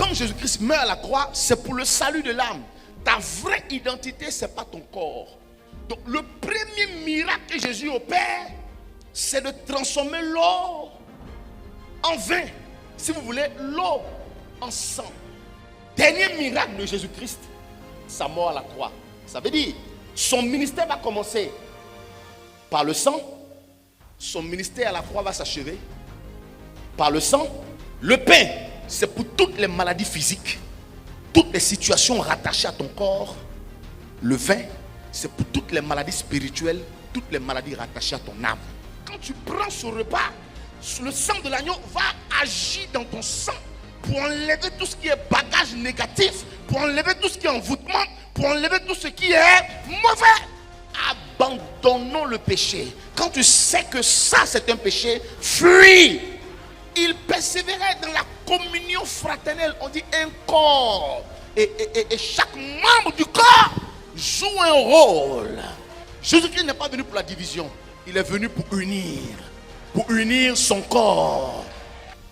comme Jésus-Christ meurt à la croix, c'est pour le salut de l'âme. Ta vraie identité, ce n'est pas ton corps. Donc le premier miracle que Jésus opère, c'est de transformer l'eau en vin. Si vous voulez, l'eau en sang. Dernier miracle de Jésus-Christ, sa mort à la croix. Ça veut dire, son ministère va commencer par le sang. Son ministère à la croix va s'achever par le sang. Le pain, c'est pour toutes les maladies physiques, toutes les situations rattachées à ton corps. Le vin, c'est pour toutes les maladies spirituelles, toutes les maladies rattachées à ton âme. Quand tu prends ce repas, le sang de l'agneau va agir dans ton sang pour enlever tout ce qui est bagage négatif, pour enlever tout ce qui est envoûtement, pour enlever tout ce qui est mauvais. Abandonnons le péché. Quand tu sais que ça c'est un péché, fuis. Il persévérait dans la communion fraternelle. On dit un corps. Et chaque membre du corps joue un rôle. Jésus-Christ n'est pas venu pour la division. Il est venu pour unir son corps.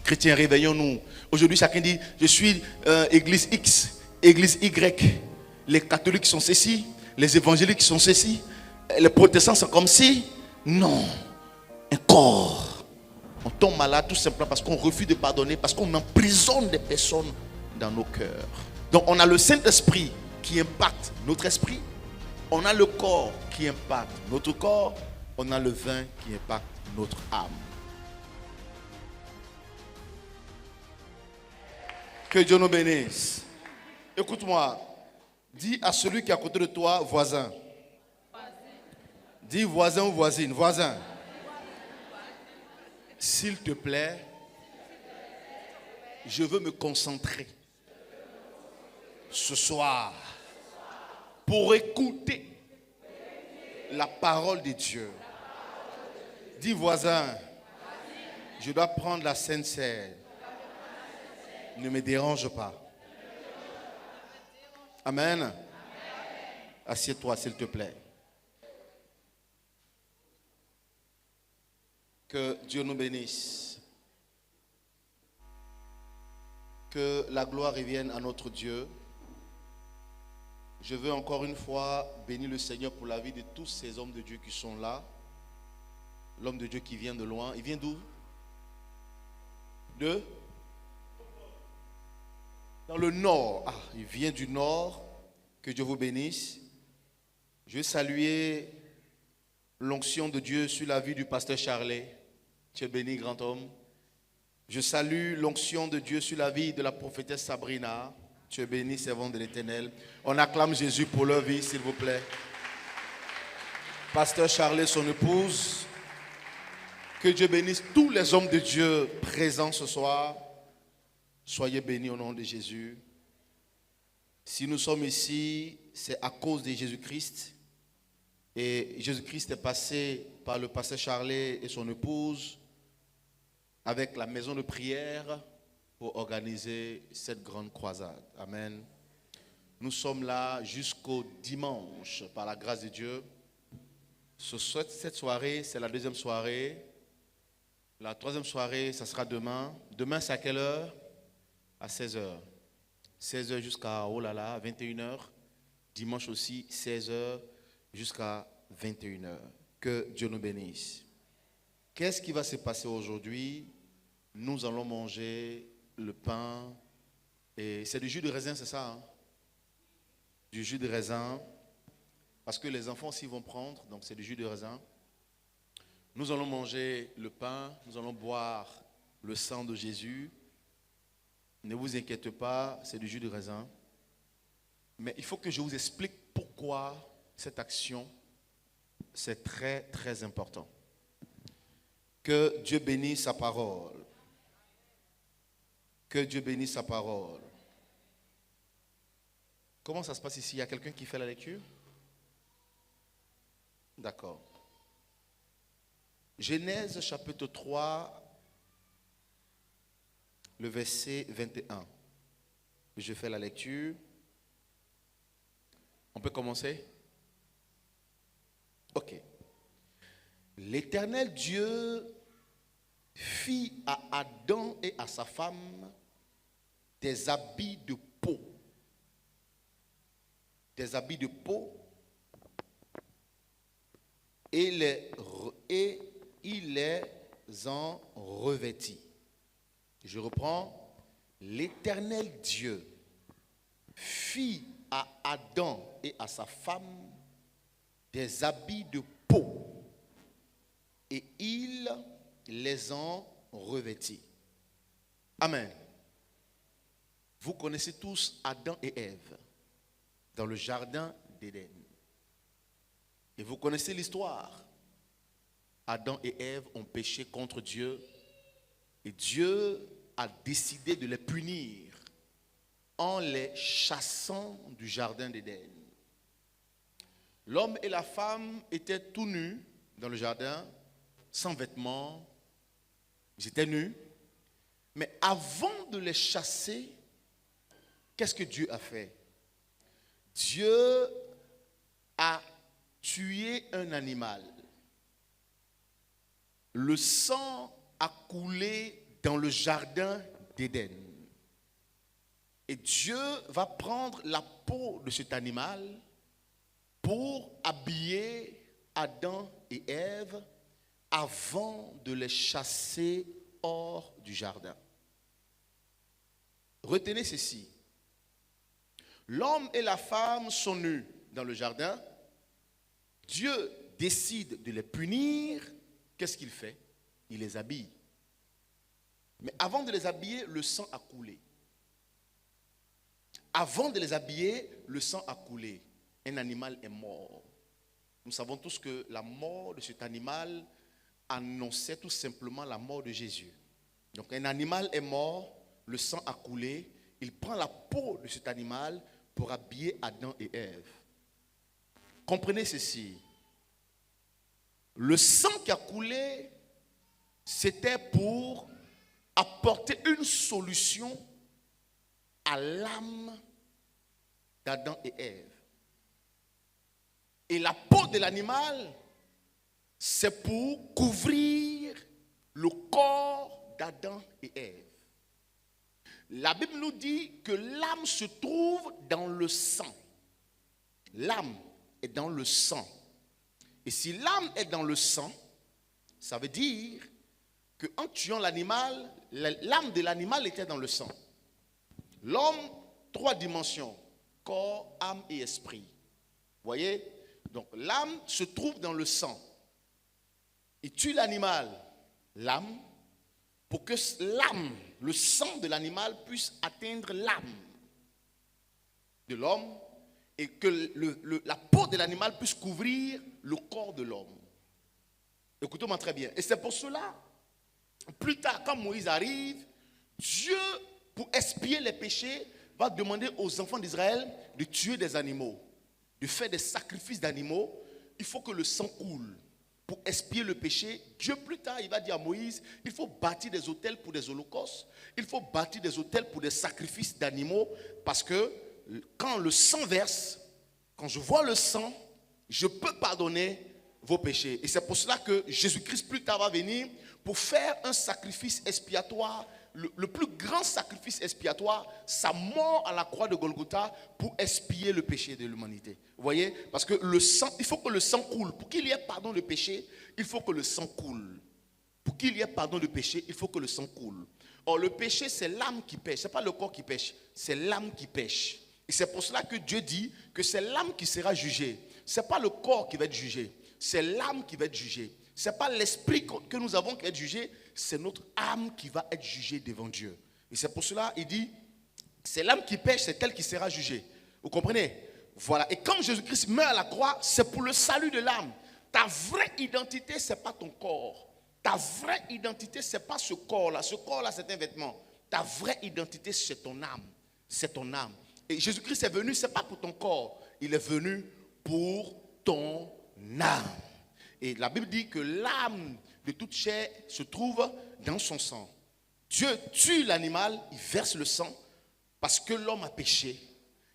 Chrétiens, réveillons-nous. Aujourd'hui, chacun dit, je suis église X, église Y. Les catholiques sont ceci, les évangéliques sont ceci, les protestants sont comme ci. Non, un corps. On tombe malade tout simplement parce qu'on refuse de pardonner, parce qu'on emprisonne des personnes dans nos cœurs. Donc on a le Saint-Esprit qui impacte notre esprit. On a le corps qui impacte notre corps. On a le vin qui impacte notre âme. Que Dieu nous bénisse. Écoute-moi. Dis à celui qui est à côté de toi, voisin. Dis voisin ou voisine, voisin. S'il te plaît, je veux me concentrer ce soir pour écouter la parole de Dieu. Dis voisin, je dois prendre la Sainte Seine. Ne me dérange pas. Amen. Assieds-toi s'il te plaît. Que Dieu nous bénisse. Que la gloire revienne à notre Dieu. Je veux encore une fois bénir le Seigneur pour la vie de tous ces hommes de Dieu qui sont là. L'homme de Dieu qui vient de loin. Il vient d'où? Dans le nord. Ah, il vient du nord. Que Dieu vous bénisse. Je veux saluer l'onction de Dieu sur la vie du pasteur Charlet. Tu es béni, grand homme. Je salue l'onction de Dieu sur la vie de la prophétesse Sabrina. Tu es béni, servante de l'Éternel. On acclame Jésus pour leur vie, s'il vous plaît. Pasteur Charlet, son épouse. Que Dieu bénisse tous les hommes de Dieu présents ce soir. Soyez bénis au nom de Jésus. Si nous sommes ici, c'est à cause de Jésus-Christ. Et Jésus-Christ est passé par le pasteur Charlet et son épouse avec la maison de prière pour organiser cette grande croisade. Amen. Nous sommes là jusqu'au dimanche par la grâce de Dieu. Cette soirée, c'est la deuxième soirée. La troisième soirée, ça sera demain. Demain, c'est à quelle heure? À 16h. 16h jusqu'à, 21h. Dimanche aussi, 16h jusqu'à 21h. Que Dieu nous bénisse. Qu'est-ce qui va se passer aujourd'hui? Nous allons manger le pain. Et c'est du jus de raisin, c'est ça? Hein? Du jus de raisin. Parce que les enfants aussi vont prendre, donc c'est du jus de raisin. Nous allons manger le pain, nous allons boire le sang de Jésus. Ne vous inquiétez pas, c'est du jus de raisin. Mais il faut que je vous explique pourquoi cette action, c'est très, très important. Que Dieu bénisse sa parole. Que Dieu bénisse sa parole. Comment ça se passe ici? Il y a quelqu'un qui fait la lecture? D'accord. Genèse chapitre 3, le verset 21. Je fais la lecture. On peut commencer? Ok. L'Éternel Dieu fit à Adam et à sa femme des habits de peau. Des habits de peau. Et il les en revêtit. Je reprends. L'Éternel Dieu fit à Adam et à sa femme des habits de peau et il les en revêtit. Amen. Vous connaissez tous Adam et Ève dans le jardin d'Éden. Et vous connaissez l'histoire. Adam et Ève ont péché contre Dieu et Dieu a décidé de les punir en les chassant du jardin d'Éden. L'homme et la femme étaient tout nus dans le jardin, sans vêtements. Ils étaient nus. Mais avant de les chasser, qu'est-ce que Dieu a fait? Dieu a tué un animal. Le sang a coulé dans le jardin d'Éden. Et Dieu va prendre la peau de cet animal pour habiller Adam et Ève avant de les chasser hors du jardin. Retenez ceci. L'homme et la femme sont nus dans le jardin. Dieu décide de les punir. Qu'est-ce qu'il fait? Il les habille. Mais avant de les habiller, le sang a coulé. Avant de les habiller, le sang a coulé. Un animal est mort. Nous savons tous que la mort de cet animal annonçait tout simplement la mort de Jésus. Donc un animal est mort, le sang a coulé. Il prend la peau de cet animal pour habiller Adam et Ève. Comprenez ceci. Le sang qui a coulé, c'était pour apporter une solution à l'âme d'Adam et Ève. Et la peau de l'animal, c'est pour couvrir le corps d'Adam et Ève. La Bible nous dit que l'âme se trouve dans le sang. L'âme est dans le sang. Et si l'âme est dans le sang, ça veut dire qu'en tuant l'animal, l'âme de l'animal était dans le sang. L'homme, 3 dimensions, corps, âme et esprit. Vous voyez? Donc l'âme se trouve dans le sang. Il tue l'animal, l'âme, pour que l'âme, le sang de l'animal puisse atteindre l'âme de l'homme et que la peau de l'animal puisse couvrir le corps de l'homme. Écoutez-moi très bien. Et c'est pour cela, plus tard, quand Moïse arrive, Dieu, pour expier les péchés, va demander aux enfants d'Israël de tuer des animaux, de faire des sacrifices d'animaux. Il faut que le sang coule. Pour expier le péché, Dieu plus tard, il va dire à Moïse, il faut bâtir des autels pour des holocaustes, il faut bâtir des autels pour des sacrifices d'animaux, parce que quand le sang verse, quand je vois le sang, je peux pardonner vos péchés. Et c'est pour cela que Jésus-Christ plus tard va venir pour faire un sacrifice expiatoire, le plus grand sacrifice expiatoire, sa mort à la croix de Golgotha pour expier le péché de l'humanité. Vous voyez? Parce que le sang, il faut que le sang coule. Pour qu'il y ait pardon de péché, il faut que le sang coule. Pour qu'il y ait pardon de péché, il faut que le sang coule. Or, le péché, c'est l'âme qui pêche. Ce n'est pas le corps qui pêche, c'est l'âme qui pêche. Et c'est pour cela que Dieu dit que c'est l'âme qui sera jugée. Ce n'est pas le corps qui va être jugé, c'est l'âme qui va être jugée. Ce n'est pas l'esprit que nous avons qui va être jugé, c'est notre âme qui va être jugée devant Dieu. Et c'est pour cela qu'il dit, c'est l'âme qui pêche, c'est elle qui sera jugée. Vous comprenez? Voilà. Et quand Jésus-Christ meurt à la croix, c'est pour le salut de l'âme. Ta vraie identité, ce n'est pas ton corps. Ta vraie identité, ce n'est pas ce corps-là. Ce corps-là, c'est un vêtement. Ta vraie identité, c'est ton âme. C'est ton âme. Et Jésus-Christ est venu, ce n'est pas pour ton corps. Il est venu pour ton âme. Et la Bible dit que l'âme de toute chair se trouve dans son sang. Dieu tue l'animal, il verse le sang parce que l'homme a péché.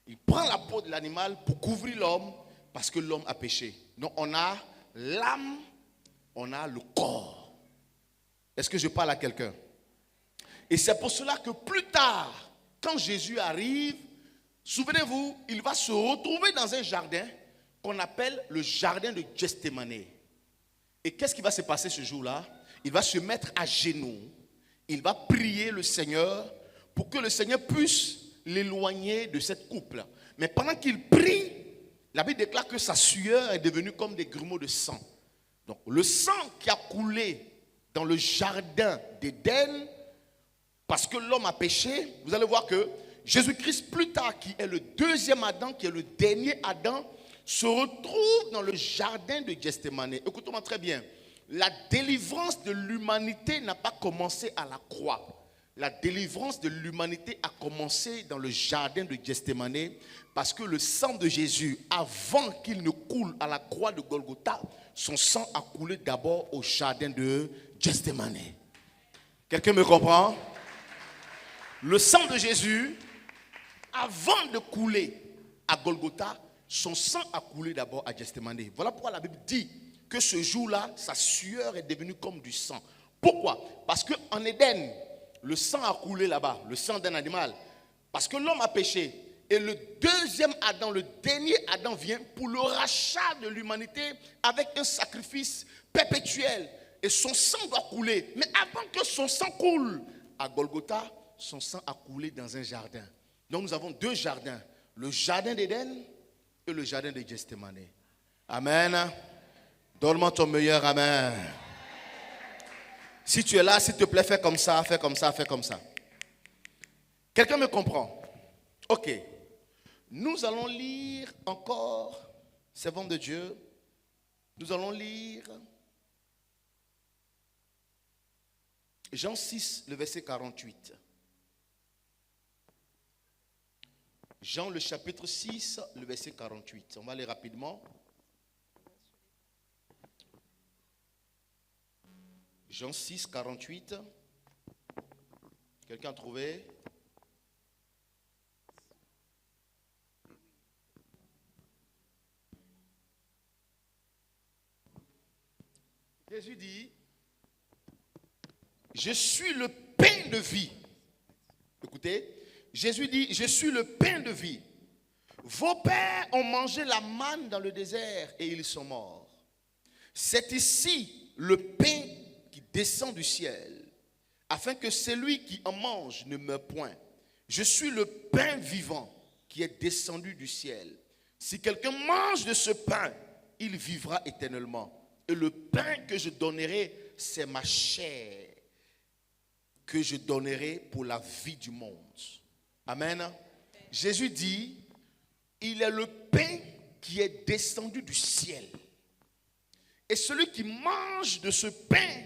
Il prend la peau de l'animal pour couvrir l'homme parce que l'homme a péché. Donc on a l'âme, on a le corps. Est-ce que je parle à quelqu'un? Et c'est pour cela que plus tard, quand Jésus arrive, souvenez-vous, il va se retrouver dans un jardin qu'on appelle le jardin de Gethsémani. Et qu'est-ce qui va se passer ce jour-là? Il va se mettre à genoux. Il va prier le Seigneur pour que le Seigneur puisse l'éloigner de cette couple. Mais pendant qu'il prie, la Bible déclare que sa sueur est devenue comme des grumeaux de sang. Donc le sang qui a coulé dans le jardin d'Éden, parce que l'homme a péché, vous allez voir que Jésus-Christ plus tard, qui est le deuxième Adam, qui est le dernier Adam, se retrouve dans le jardin de Gethsémani. Écoutez-moi très bien. La délivrance de l'humanité n'a pas commencé à la croix. La délivrance de l'humanité a commencé dans le jardin de Gethsémani parce que le sang de Jésus, avant qu'il ne coule à la croix de Golgotha, son sang a coulé d'abord au jardin de Gethsémani. Quelqu'un me comprend? Le sang de Jésus, avant de couler à Golgotha, son sang a coulé d'abord à Gethsémani. Voilà pourquoi la Bible dit que ce jour-là, sa sueur est devenue comme du sang. Pourquoi? Parce qu'en Éden, le sang a coulé là-bas, le sang d'un animal. Parce que l'homme a péché. Et le deuxième Adam, le dernier Adam vient pour le rachat de l'humanité avec un sacrifice perpétuel. Et son sang doit couler. Mais avant que son sang coule à Golgotha, son sang a coulé dans un jardin. Donc nous avons deux jardins. Le jardin d'Éden et le jardin de Gethsémani. Amen. Donne-moi ton meilleur amen. Si tu es là, s'il te plaît, fais comme ça, fais comme ça, fais comme ça. Quelqu'un me comprend? Ok. Nous allons lire encore, servants de Dieu, nous allons lire Jean 6, le verset 48. Jean, le chapitre 6, le verset 48. On va aller rapidement. Jean 6, 48. Quelqu'un a trouvé? Jésus dit, je suis le pain de vie. Écoutez, Jésus dit, je suis le pain de vie. Vos pères ont mangé la manne dans le désert et ils sont morts. C'est ici le pain qui descend du ciel, afin que celui qui en mange ne meure point. Je suis le pain vivant qui est descendu du ciel. Si quelqu'un mange de ce pain, il vivra éternellement. Et le pain que je donnerai, c'est ma chair que je donnerai pour la vie du monde. Amen. Jésus dit, il est le pain qui est descendu du ciel. Et celui qui mange de ce pain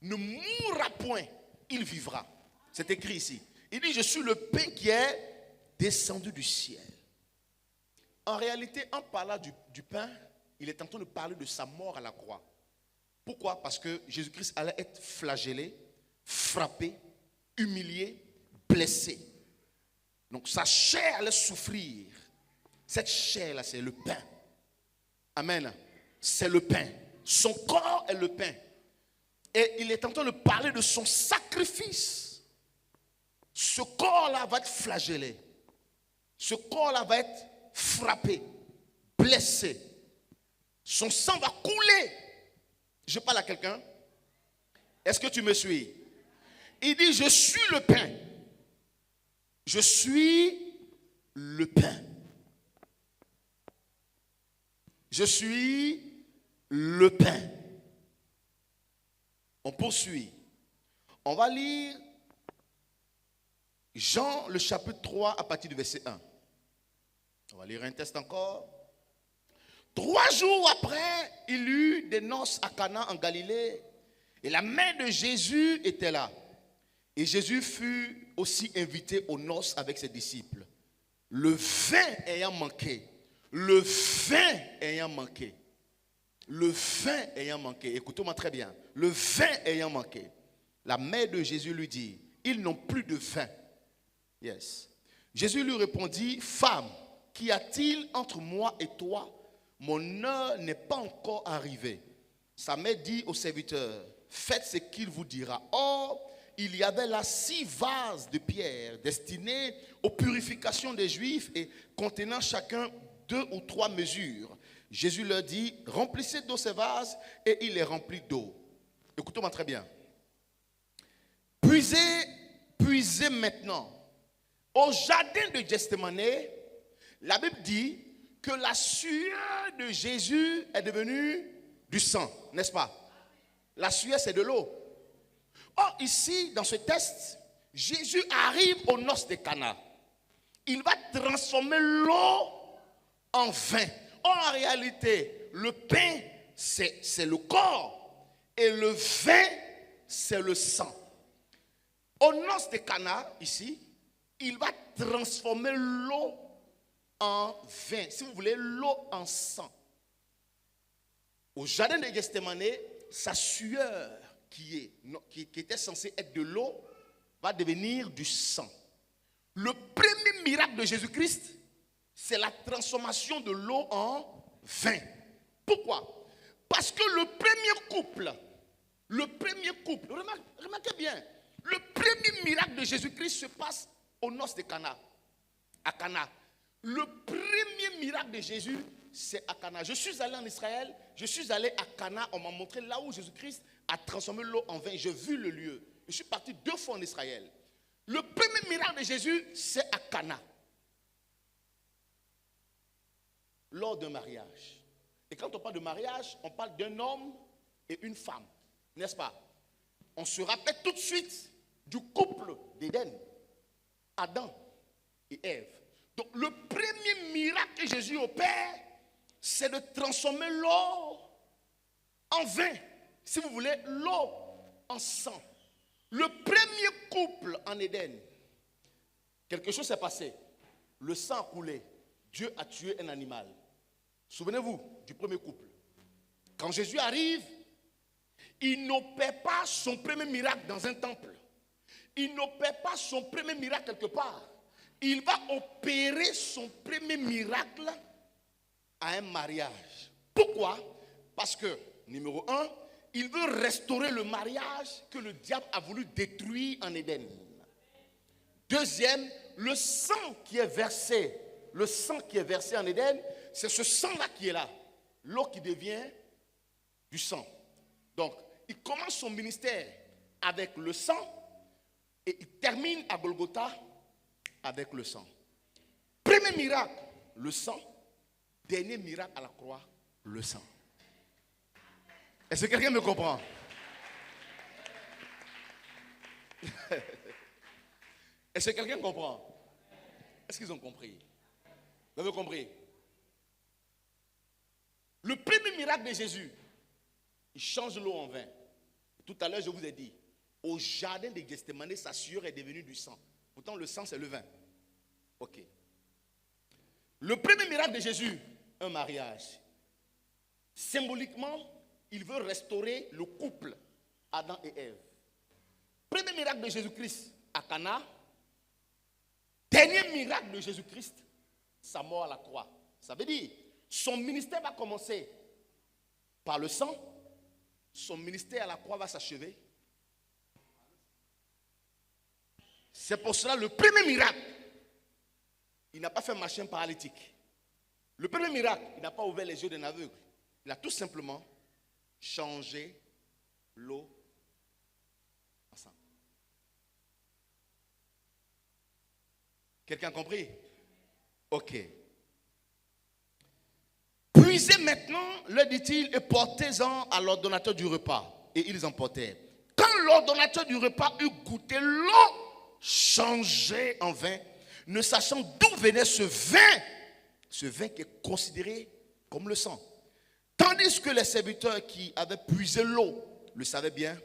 ne mourra point, il vivra. C'est écrit ici. Il dit, je suis le pain qui est descendu du ciel. En réalité, en parlant du pain, il est en train de parler de sa mort à la croix. Pourquoi? Parce que Jésus-Christ allait être flagellé, frappé, humilié, blessé. Donc sa chair allait souffrir. Cette chair-là, c'est le pain. Amen. C'est le pain. Son corps est le pain. Et il est en train de parler de son sacrifice. Ce corps-là va être flagellé. Ce corps-là va être frappé, blessé. Son sang va couler. Je parle à quelqu'un. Est-ce que tu me suis? Il dit, je suis le pain. Je suis le pain. Je suis le pain. On poursuit. On va lire Jean, le chapitre 3, à partir du verset 1. On va lire un texte encore. 3 jours après, il eut des noces à Cana en Galilée. Et la mère de Jésus était là. Et Jésus fut aussi invité aux noces avec ses disciples. Le vin ayant manqué. Le vin ayant manqué. Le vin ayant manqué. Écoutez-moi très bien. Le vin ayant manqué. La mère de Jésus lui dit, ils n'ont plus de vin. Yes. Jésus lui répondit, femme, qu'y a-t-il entre moi et toi? Mon heure n'est pas encore arrivée. Sa mère dit au serviteur, faites ce qu'il vous dira. Or, il y avait là 6 vases de pierre destinés aux purifications des Juifs et contenant chacun 2 ou 3 mesures. Jésus leur dit, remplissez d'eau ces vases, et il les remplit d'eau. Écoutez-moi très bien. Puisez maintenant. Au jardin de Gethsemane, la Bible dit que la sueur de Jésus est devenue du sang, n'est-ce pas? La sueur, c'est de l'eau. Or, ici, dans ce texte, Jésus arrive aux noces de Cana. Il va transformer l'eau en vin. Or, en réalité, le pain, c'est le corps. Et le vin, c'est le sang. Aux noces de Cana, ici, il va transformer l'eau en vin. Si vous voulez, l'eau en sang. Au jardin de Gethsemane, sa sueur qui était censée être de l'eau va devenir du sang. Le premier miracle de Jésus-Christ, c'est la transformation de l'eau en vin. Pourquoi? Parce que le premier couple, remarquez bien, le premier miracle de Jésus-Christ se passe aux noces de Cana, à Cana. Le premier miracle de Jésus, c'est à Cana. Je suis allé en Israël, je suis allé à Cana, on m'a montré là où Jésus-Christ a transformé l'eau en vin. J'ai vu le lieu. Je suis parti 2 fois en Israël. Le premier miracle de Jésus, c'est à Cana. Lors d'un mariage. Et quand on parle de mariage, on parle d'un homme et une femme. N'est-ce pas? On se rappelle tout de suite du couple d'Éden. Adam et Ève. Donc le premier miracle que Jésus opère, c'est de transformer l'eau en vin. Si vous voulez, l'eau en sang. Le premier couple en Éden, quelque chose s'est passé. Le sang a coulé. Dieu a tué un animal. Souvenez-vous du premier couple. Quand Jésus arrive, il n'opère pas son premier miracle dans un temple. Il n'opère pas son premier miracle quelque part. Il va opérer son premier miracle à un mariage. Pourquoi? Parce que, numéro 1, il veut restaurer le mariage que le diable a voulu détruire en Éden. Deuxième, le sang qui est versé en Éden, c'est ce sang-là qui est là. L'eau qui devient du sang. Donc, il commence son ministère avec le sang et il termine à Golgotha avec le sang. Premier miracle, le sang. Dernier miracle à la croix, le sang. Est-ce que quelqu'un me comprend? Est-ce que quelqu'un comprend? Est-ce qu'ils ont compris? Vous avez compris? Le premier miracle de Jésus, il change l'eau en vin. Tout à l'heure, je vous ai dit, au jardin de Gethsemane, sa sueur est devenue du sang. Pourtant, le sang, c'est le vin. Ok. Le premier miracle de Jésus, un mariage. Symboliquement, il veut restaurer le couple Adam et Ève. Premier miracle de Jésus-Christ à Cana. Dernier miracle de Jésus-Christ, sa mort à la croix. Ça veut dire, son ministère va commencer par le sang. Son ministère à la croix va s'achever. C'est pour cela le premier miracle, il n'a pas fait marcher un paralytique. Le premier miracle, il n'a pas ouvert les yeux d'un aveugle. Il a tout simplement changé l'eau en sang. Quelqu'un a compris? Ok. Puisez maintenant, leur dit-il, et portez-en à l'ordonnateur du repas. Et ils en portèrent. Quand l'ordonnateur du repas eut goûté l'eau changée en vin, ne sachant d'où venait ce vin qui est considéré comme le sang. Tandis que les serviteurs qui avaient puisé l'eau le savaient bien,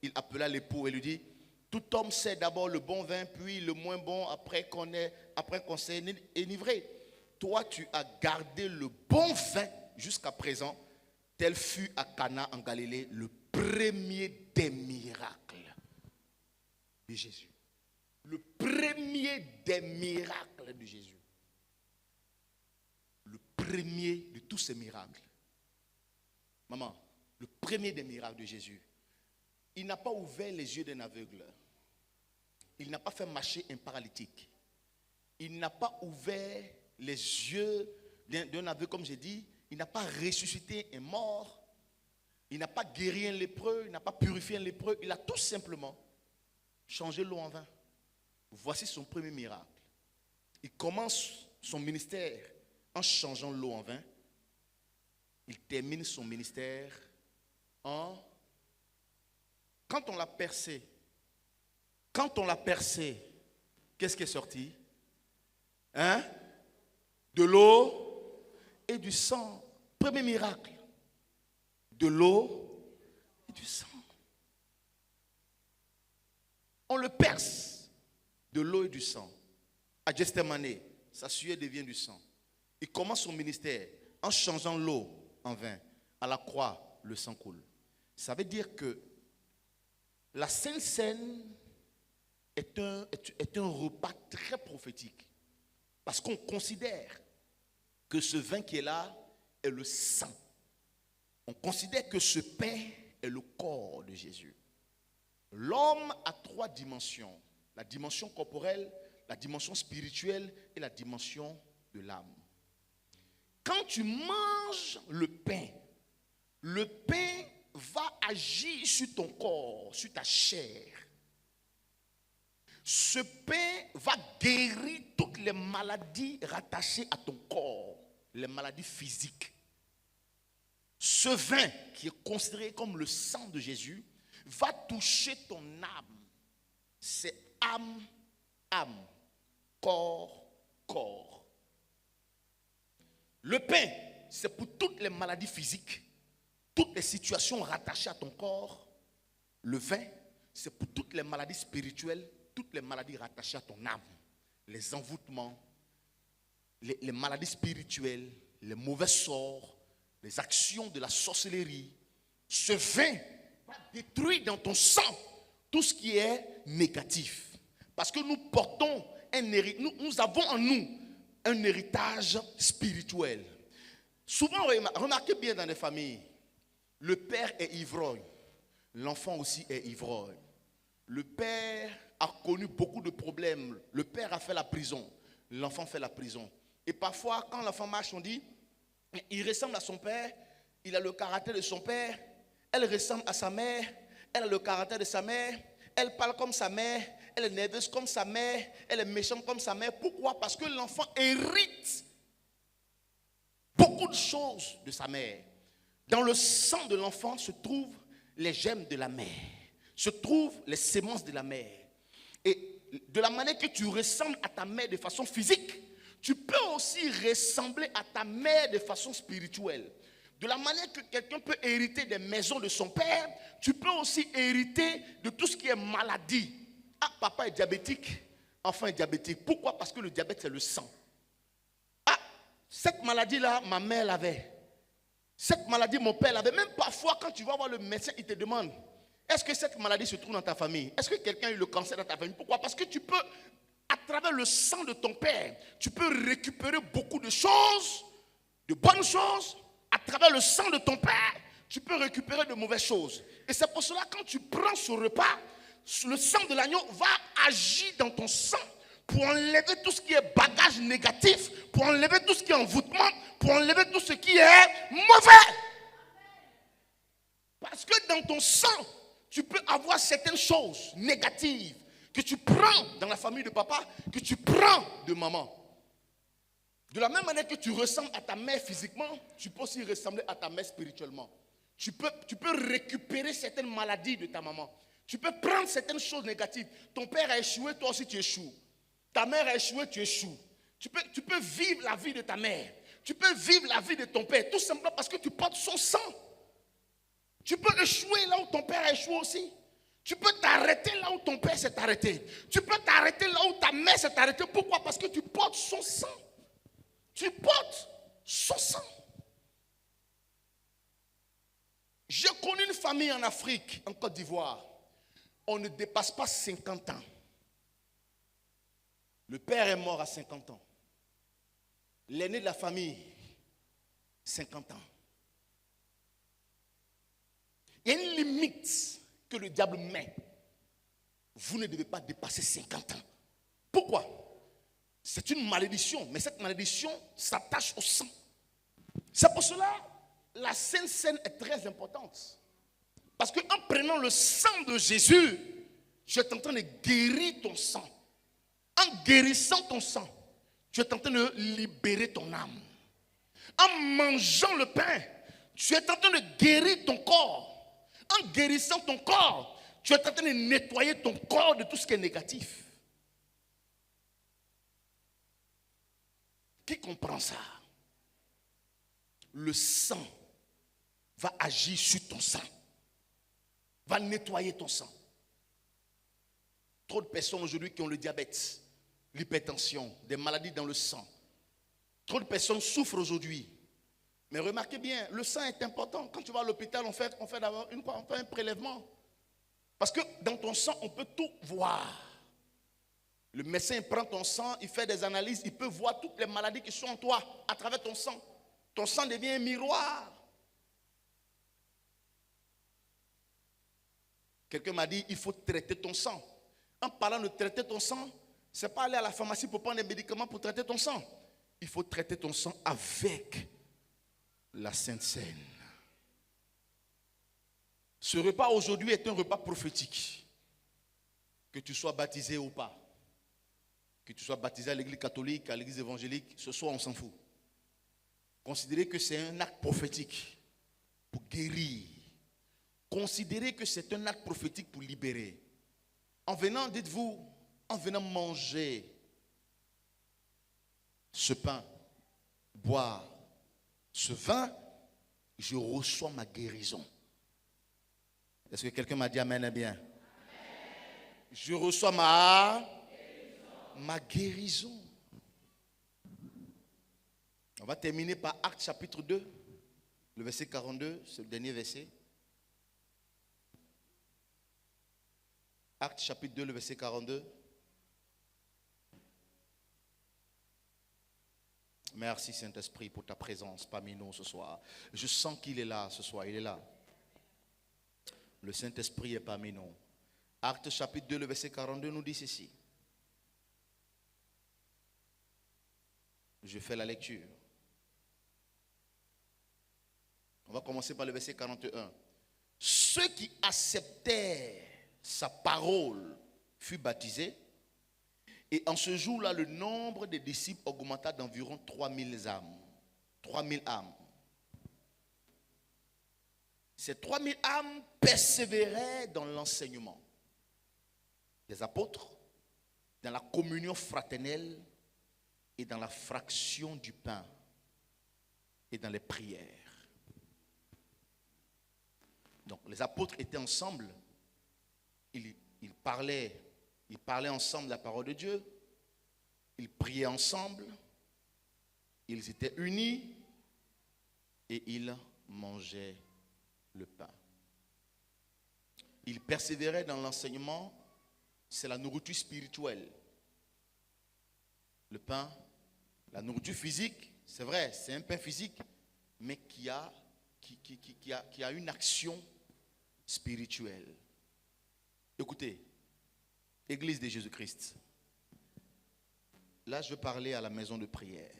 il appela l'époux et lui dit, tout homme sait d'abord le bon vin, puis le moins bon après qu'on s'est enivré. Toi, tu as gardé le bon vin jusqu'à présent. Tel fut à Cana en Galilée le premier des miracles de Jésus. Le premier des miracles de Jésus. Le premier de tous ces miracles. Maman, le premier des miracles de Jésus. Il n'a pas ouvert les yeux d'un aveugle. il n'a pas fait marcher un paralytique. Il n'a pas ouvert les yeux d'un aveugle, comme j'ai dit. Il n'a pas ressuscité un mort. Il n'a pas guéri un lépreux. Il n'a pas purifié un lépreux. Il a tout simplement changé l'eau en vin. Voici son premier miracle. Il commence son ministère en changeant l'eau en vin. Il termine son ministère en... Quand on l'a percé, qu'est-ce qui est sorti? De l'eau et du sang. Premier miracle. De l'eau et du sang. On le perce de l'eau et du sang. À Gethsémani, sa sueur devient du sang. Il commence son ministère en changeant l'eau en vin. À la croix, le sang coule. Ça veut dire que la Sainte Seine est un repas très prophétique. Parce qu'on considère que ce vin qui est là est le sang. On considère que ce pain est le corps de Jésus. L'homme a 3 dimensions. La dimension corporelle, la dimension spirituelle et la dimension de l'âme. Quand tu manges le pain va agir sur ton corps, sur ta chair. Ce pain va guérir toutes les maladies rattachées à ton corps, les maladies physiques. Ce vin, qui est considéré comme le sang de Jésus, va toucher ton âme. C'est âme, âme, corps, corps. Le pain, c'est pour toutes les maladies physiques, toutes les situations rattachées à ton corps. Le vin, c'est pour toutes les maladies spirituelles, toutes les maladies rattachées à ton âme. Les envoûtements, les maladies spirituelles, les mauvais sorts, les actions de la sorcellerie. Ce vin va détruire dans ton sang tout ce qui est négatif. Parce que nous portons nous avons en nous un héritage spirituel. Souvent, remarquez bien dans les familles, le père est ivrogne, l'enfant aussi est ivrogne. Le père a connu beaucoup de problèmes. Le père a fait la prison, l'enfant fait la prison. Et parfois, quand l'enfant marche, on dit, il ressemble à son père, il a le caractère de son père, elle ressemble à sa mère, elle a le caractère de sa mère, elle parle comme sa mère, elle est nerveuse comme sa mère, elle est méchante comme sa mère. Pourquoi? Parce que l'enfant hérite beaucoup de choses de sa mère. Dans le sang de l'enfant se trouvent les gemmes de la mère, se trouvent les sémences de la mère. Et de la manière que tu ressembles à ta mère de façon physique, tu peux aussi ressembler à ta mère de façon spirituelle. De la manière que quelqu'un peut hériter des maisons de son père, tu peux aussi hériter de tout ce qui est maladie. Ah, papa est diabétique, enfant est diabétique. Pourquoi? Parce que le diabète, c'est le sang. Ah, cette maladie-là, ma mère l'avait. Cette maladie, mon père l'avait. Même parfois, quand tu vas voir le médecin, il te demande, est-ce que cette maladie se trouve dans ta famille? Est-ce que quelqu'un a eu le cancer dans ta famille? Pourquoi? Parce que tu peux, à travers le sang de ton père, tu peux récupérer beaucoup de choses, de bonnes choses. À travers le sang de ton père, tu peux récupérer de mauvaises choses. Et c'est pour cela, quand tu prends ce repas, le sang de l'agneau va agir dans ton sang pour enlever tout ce qui est bagage négatif, pour enlever tout ce qui est envoûtement, pour enlever tout ce qui est mauvais. Parce que dans ton sang, tu peux avoir certaines choses négatives que tu prends dans la famille de papa, que tu prends de maman. De la même manière que tu ressembles à ta mère physiquement, tu peux aussi ressembler à ta mère spirituellement. Tu peux récupérer certaines maladies de ta maman. Tu peux prendre certaines choses négatives. Ton père a échoué, toi aussi tu échoues. Ta mère a échoué, tu échoues. Tu peux vivre la vie de ta mère. Tu peux vivre la vie de ton père, tout simplement parce que tu portes son sang. Tu peux échouer là où ton père a échoué aussi. Tu peux t'arrêter là où ton père s'est arrêté. Tu peux t'arrêter là où ta mère s'est arrêtée. Pourquoi? Parce que tu portes son sang. Tu portes son sang. J'ai connu une famille en Afrique, en Côte d'Ivoire. On ne dépasse pas 50 ans. Le père est mort à 50 ans. L'aîné de la famille, 50 ans. Il y a une limite que le diable met. vous ne devez pas dépasser 50 ans. Pourquoi? C'est une malédiction, mais cette malédiction s'attache au sang. C'est pour cela la Sainte Seine est très importante. Parce qu'en prenant le sang de Jésus, tu es en train de guérir ton sang. En guérissant ton sang, tu es en train de libérer ton âme. En mangeant le pain, tu es en train de guérir ton corps. En guérissant ton corps, tu es en train de nettoyer ton corps de tout ce qui est négatif. Qui comprend ça? Le sang va agir sur ton sang, va nettoyer ton sang. Trop de personnes aujourd'hui qui ont le diabète, l'hypertension, des maladies dans le sang. Trop de personnes souffrent aujourd'hui. Mais remarquez bien, le sang est important. Quand tu vas à l'hôpital, on fait d'abord un prélèvement. Parce que dans ton sang, on peut tout voir. Le médecin prend ton sang, il fait des analyses, il peut voir toutes les maladies qui sont en toi à travers ton sang. Ton sang devient un miroir. Quelqu'un m'a dit, il faut traiter ton sang. En parlant de traiter ton sang, ce n'est pas aller à la pharmacie pour prendre des médicaments pour traiter ton sang. Il faut traiter ton sang avec la Sainte Seine. Ce repas aujourd'hui est un repas prophétique. Que tu sois baptisé ou pas. Que tu sois baptisé à l'église catholique, à l'église évangélique, ce soir on s'en fout. Considérez que c'est un acte prophétique pour guérir. Considérez que c'est un acte prophétique pour libérer. En venant, dites-vous, en venant manger ce pain, boire ce vin, je reçois ma guérison. Est-ce que quelqu'un m'a dit amen bien? Amen. Je reçois ma guérison. On va terminer par Actes chapitre 2, le verset 42, c'est le dernier verset. Actes chapitre 2, le verset 42. Merci Saint-Esprit pour ta présence parmi nous ce soir. Je sens qu'il est là ce soir, il est là. Le Saint-Esprit est parmi nous. Actes chapitre 2, le verset 42 nous dit ceci. Je fais la lecture. On va commencer par le verset 41. Ceux qui acceptèrent sa parole furent baptisés. Et en ce jour-là, le nombre des disciples augmenta d'environ 3000 âmes. 3000 âmes. Ces 3000 âmes persévéraient dans l'enseignement des apôtres, dans la communion fraternelle et dans la fraction du pain et dans les prières. Donc les apôtres étaient ensemble, ils parlaient ensemble la parole de Dieu, ils priaient ensemble, ils étaient unis et ils mangeaient le pain. Ils persévéraient dans l'enseignement, c'est la nourriture spirituelle. Le pain, la nourriture physique, c'est vrai, c'est un pain physique, mais qui a une action spirituelle. Écoutez, Église de Jésus-Christ, là je veux parler à la maison de prière.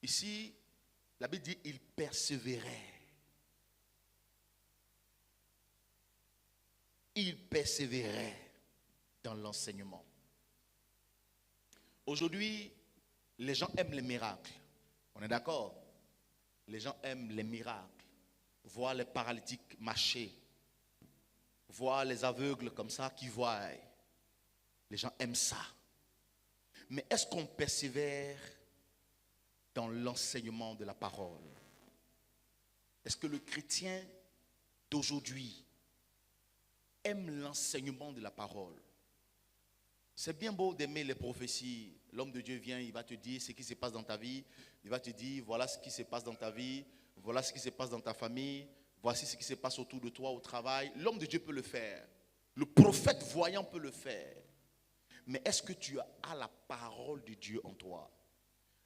Ici, la Bible dit il persévérait. Il persévérait dans l'enseignement. Aujourd'hui, les gens aiment les miracles. On est d'accord? Les gens aiment les miracles. Voir les paralytiques marcher. Voir les aveugles comme ça qui voient. Les gens aiment ça. Mais est-ce qu'on persévère dans l'enseignement de la parole? Est-ce que le chrétien d'aujourd'hui aime l'enseignement de la parole? C'est bien beau d'aimer les prophéties. L'homme de Dieu vient, il va te dire ce qui se passe dans ta vie. Il va te dire, voilà ce qui se passe dans ta vie. Voilà ce qui se passe dans ta famille. Voici ce qui se passe autour de toi au travail. L'homme de Dieu peut le faire. Le prophète voyant peut le faire. Mais est-ce que tu as la parole de Dieu en toi?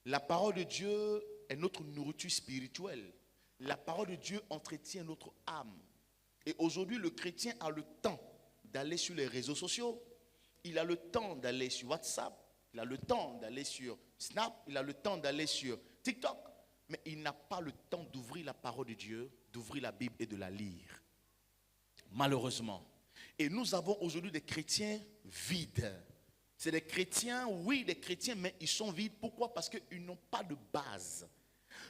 La parole de Dieu est notre nourriture spirituelle. La parole de Dieu entretient notre âme. Et aujourd'hui, le chrétien a le temps d'aller sur les réseaux sociaux. Il a le temps d'aller sur WhatsApp. Il a le temps d'aller sur Snap. Il a le temps d'aller sur TikTok. Mais il n'a pas le temps d'ouvrir la parole de Dieu, d'ouvrir la Bible et de la lire. Malheureusement. Et nous avons aujourd'hui des chrétiens vides. C'est des chrétiens, oui, des chrétiens, mais ils sont vides. Pourquoi? Parce qu'ils n'ont pas de base.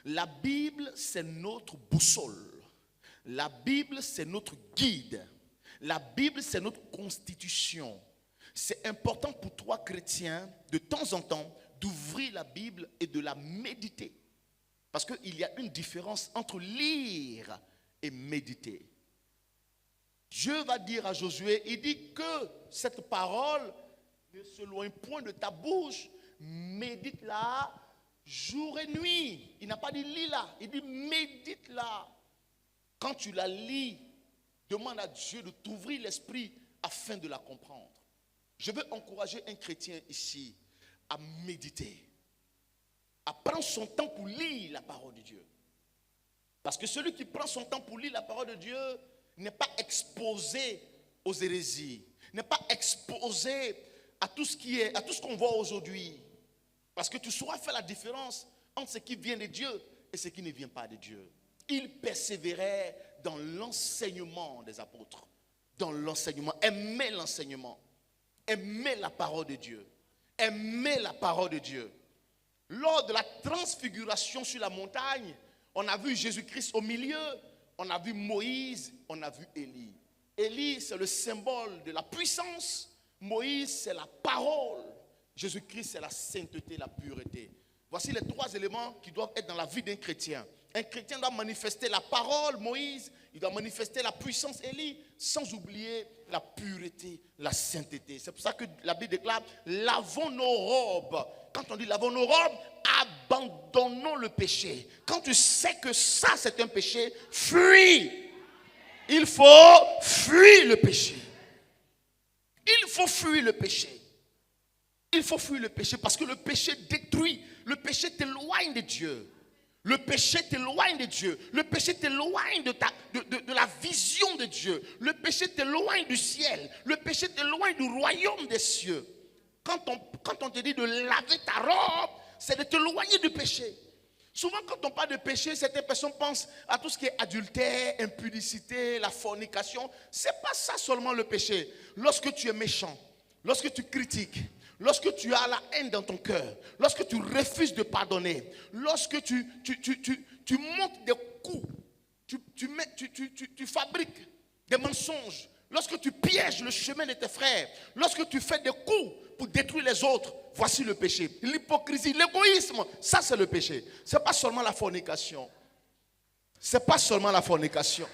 La Bible, c'est notre boussole. La Bible, c'est notre guide. La Bible, c'est notre constitution. C'est important pour toi, chrétien, de temps en temps, d'ouvrir la Bible et de la méditer. Parce qu'il y a une différence entre lire et méditer. Dieu va dire à Josué, il dit que cette parole ne s'éloigne point de ta bouche, médite-la jour et nuit. Il n'a pas dit lis-la, il dit médite-la. Quand tu la lis, demande à Dieu de t'ouvrir l'esprit afin de la comprendre. Je veux encourager un chrétien ici à méditer, à prendre son temps pour lire la parole de Dieu. Parce que celui qui prend son temps pour lire la parole de Dieu n'est pas exposé aux hérésies, n'est pas exposé à tout ce qu'on voit aujourd'hui. Parce que tu sauras faire la différence entre ce qui vient de Dieu et ce qui ne vient pas de Dieu. Il persévérait dans l'enseignement des apôtres, dans l'enseignement, aimer l'enseignement, aimer la parole de Dieu, aimer la parole de Dieu. Lors de la transfiguration sur la montagne, on a vu Jésus-Christ au milieu, on a vu Moïse, on a vu Élie. Élie, c'est le symbole de la puissance. Moïse, c'est la parole. Jésus-Christ, c'est la sainteté, la pureté. Voici les trois éléments qui doivent être dans la vie d'un chrétien. Un chrétien doit manifester la parole, Moïse. Il doit manifester la puissance, Élie, sans oublier la pureté, la sainteté. C'est pour ça que la Bible déclare, lavons nos robes. Quand on dit lavons nos robes, abandonnons le péché. Quand tu sais que ça c'est un péché, fuis. Il faut fuir le péché. Il faut fuir le péché. Il faut fuir le péché parce que le péché détruit. Le péché t'éloigne de Dieu. Le péché t'éloigne de Dieu. Le péché t'éloigne de la vision de Dieu. Le péché t'éloigne du ciel. Le péché t'éloigne du royaume des cieux. Quand on te dit de laver ta robe, c'est de t'éloigner du péché. Souvent, quand on parle de péché, certaines personnes pensent à tout ce qui est adultère, impudicité, la fornication. Ce n'est pas ça seulement le péché. Lorsque tu es méchant, lorsque tu critiques, lorsque tu as la haine dans ton cœur, lorsque tu refuses de pardonner, lorsque tu montes des coups, tu fabriques des mensonges, lorsque tu pièges le chemin de tes frères, lorsque tu fais des coups pour détruire les autres, voici le péché. L'hypocrisie, l'égoïsme, ça c'est le péché. Ce n'est pas seulement la fornication. Ce n'est pas seulement la fornication.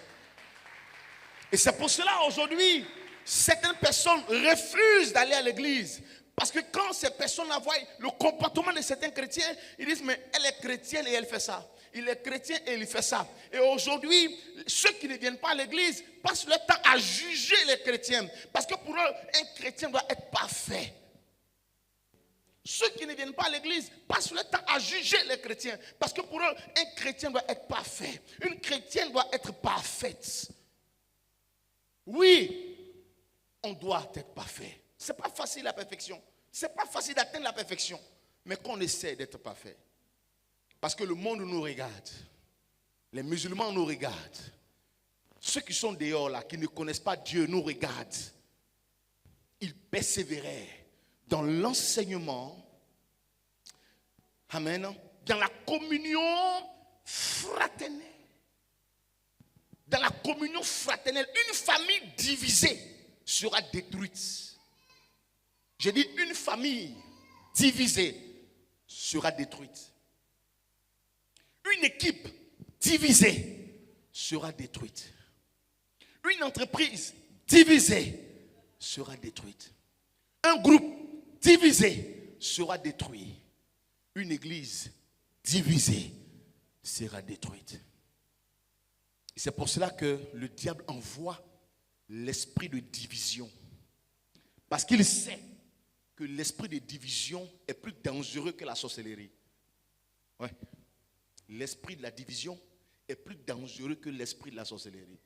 Et c'est pour cela aujourd'hui, certaines personnes refusent d'aller à l'église. Parce que quand ces personnes voient le comportement de certains chrétiens, ils disent, mais elle est chrétienne et elle fait ça. Il est chrétien et il fait ça. Et aujourd'hui, ceux qui ne viennent pas à l'église passent leur temps à juger les chrétiens. Parce que pour eux, un chrétien doit être parfait. Ceux qui ne viennent pas à l'église passent leur temps à juger les chrétiens. Parce que pour eux, un chrétien doit être parfait. Une chrétienne doit être parfaite. Oui, on doit être parfait. Ce n'est pas facile la perfection. Ce n'est pas facile d'atteindre la perfection. Mais qu'on essaie d'être parfait. Parce que le monde nous regarde. Les musulmans nous regardent. Ceux qui sont dehors là, qui ne connaissent pas Dieu, nous regardent. Ils persévéraient dans l'enseignement. Amen. Dans la communion fraternelle. Dans la communion fraternelle, une famille divisée sera détruite. Je dis une famille divisée sera détruite. Une équipe divisée sera détruite. Une entreprise divisée sera détruite. Un groupe divisé sera détruit. Une église divisée sera détruite. C'est pour cela que le diable envoie l'esprit de division. Parce qu'il sait que l'esprit de division est plus dangereux que la sorcellerie. Ouais. L'esprit de la division est plus dangereux que l'esprit de la sorcellerie.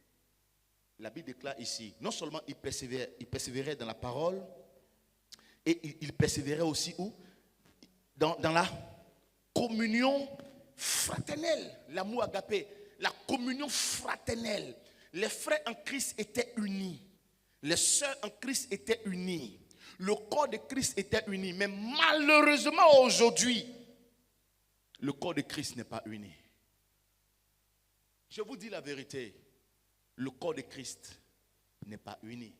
La Bible déclare ici, non seulement il persévérait dans la parole, et il persévérait aussi où? Dans la communion fraternelle, l'amour agapé, la communion fraternelle. Les frères en Christ étaient unis, les sœurs en Christ étaient unies, le corps de Christ était uni. Mais malheureusement aujourd'hui, le corps de Christ n'est pas uni. Je vous dis la vérité, le corps de Christ n'est pas uni.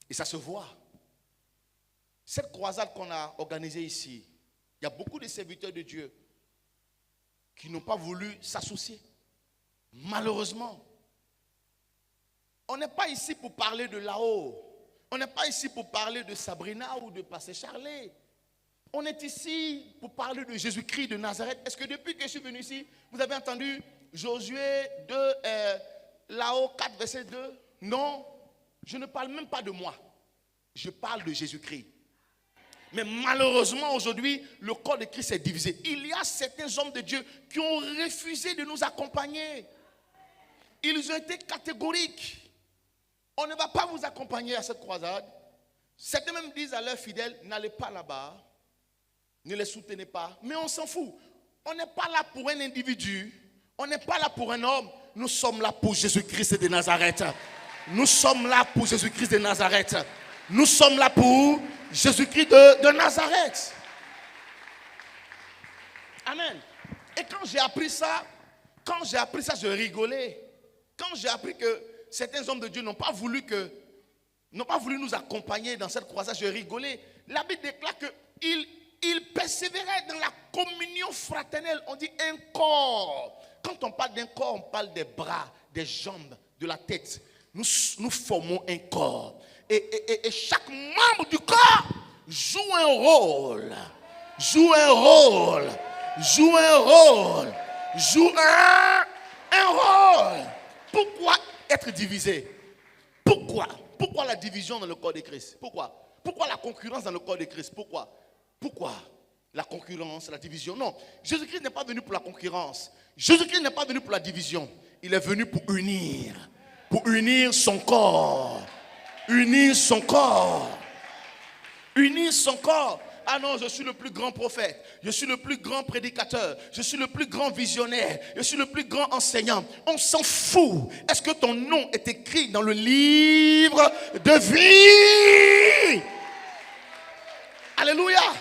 Et ça se voit. Cette croisade qu'on a organisée ici, il y a beaucoup de serviteurs de Dieu qui n'ont pas voulu s'associer. Malheureusement. On n'est pas ici pour parler de là-haut. On n'est pas ici pour parler de Sabrina ou de Pasteur Charlet. On est ici pour parler de Jésus-Christ de Nazareth. Est-ce que depuis que je suis venu ici, vous avez entendu Josué 2, là-haut 4, verset 2? Non, je ne parle même pas de moi. Je parle de Jésus-Christ. Mais malheureusement aujourd'hui, le corps de Christ est divisé. Il y a certains hommes de Dieu qui ont refusé de nous accompagner. Ils ont été catégoriques. On ne va pas vous accompagner à cette croisade. Certains même disent à leurs fidèles, n'allez pas là-bas. Ne les soutenez pas. Mais on s'en fout. On n'est pas là pour un individu. On n'est pas là pour un homme. Nous sommes là pour Jésus-Christ de Nazareth. Nous sommes là pour Jésus-Christ de Nazareth. Nous sommes là pour Jésus-Christ de Nazareth. Amen. Et quand j'ai appris ça, je rigolais. Quand j'ai appris que certains hommes de Dieu n'ont pas voulu nous accompagner dans cette croisade, je rigolais. La Bible déclare qu'il persévérait dans la communion fraternelle. On dit un corps. Quand on parle d'un corps, on parle des bras, des jambes, de la tête. Nous formons un corps. Et chaque membre du corps joue un rôle. Joue un rôle. Joue un rôle. Joue un rôle. Pourquoi être divisé? Pourquoi la division dans le corps de Christ? Pourquoi la concurrence dans le corps de Christ? Pourquoi la concurrence, la division? Non, Jésus-Christ n'est pas venu pour la concurrence. Jésus-Christ n'est pas venu pour la division. Il est venu pour unir son corps. Unir son corps. Unir son corps. Ah non, je suis le plus grand prophète, je suis le plus grand prédicateur, je suis le plus grand visionnaire, je suis le plus grand enseignant. On s'en fout. Est-ce que ton nom est écrit dans le livre de vie? Alléluia.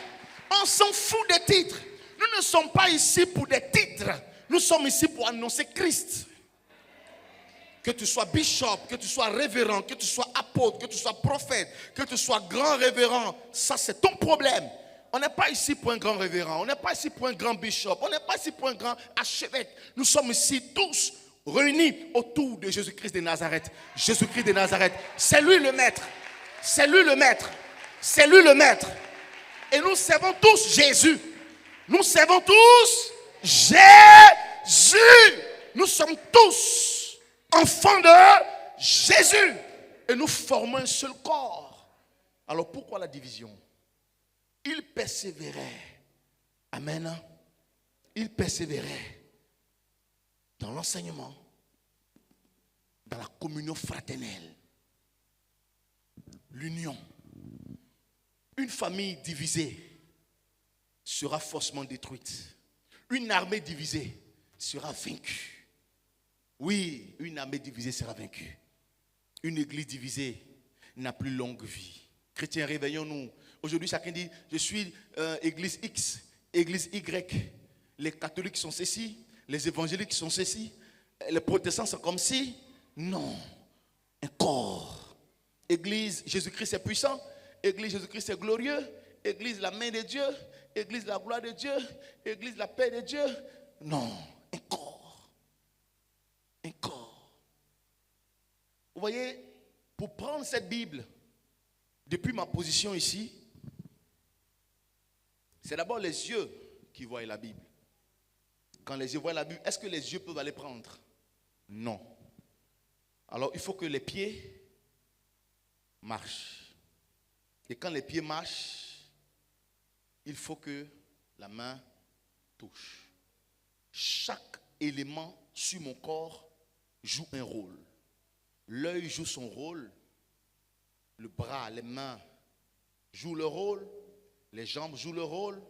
On s'en fout des titres. Nous ne sommes pas ici pour des titres. Nous sommes ici pour annoncer Christ. Que tu sois bishop, que tu sois révérend, que tu sois apôtre, que tu sois prophète, que tu sois grand révérend, ça c'est ton problème. On n'est pas ici pour un grand révérend, on n'est pas ici pour un grand bishop, on n'est pas ici pour un grand archevêque. Nous sommes ici tous réunis autour de Jésus-Christ de Nazareth. Jésus-Christ de Nazareth, c'est lui le maître. C'est lui le maître. C'est lui le maître. Et nous servons tous Jésus. Nous servons tous Jésus. Nous sommes tous enfants de Jésus. Et nous formons un seul corps. Alors pourquoi la division? Il persévérait. Amen. Il persévérait dans l'enseignement, dans la communion fraternelle, l'union. Une famille divisée sera forcément détruite. Une armée divisée sera vaincue. Oui, une armée divisée sera vaincue. Une église divisée n'a plus longue vie. Chrétiens, réveillons-nous. Aujourd'hui, chacun dit, je suis église X, église Y. Les catholiques sont ceci, les évangéliques sont ceci, les protestants sont comme ci. Non, un corps. Église, Jésus-Christ est puissant. Église, Jésus-Christ est glorieux. Église, la main de Dieu. Église, la gloire de Dieu. Église, la paix de Dieu. Non, un corps. Un corps. Vous voyez, pour prendre cette Bible, depuis ma position ici, c'est d'abord les yeux qui voient la Bible. Quand les yeux voient la Bible, est-ce que les yeux peuvent aller prendre? Non. Alors il faut que les pieds marchent. Et quand les pieds marchent, il faut que la main touche. Chaque élément sur mon corps joue un rôle. L'œil joue son rôle, le bras, les mains jouent leur rôle, les jambes jouent leur rôle,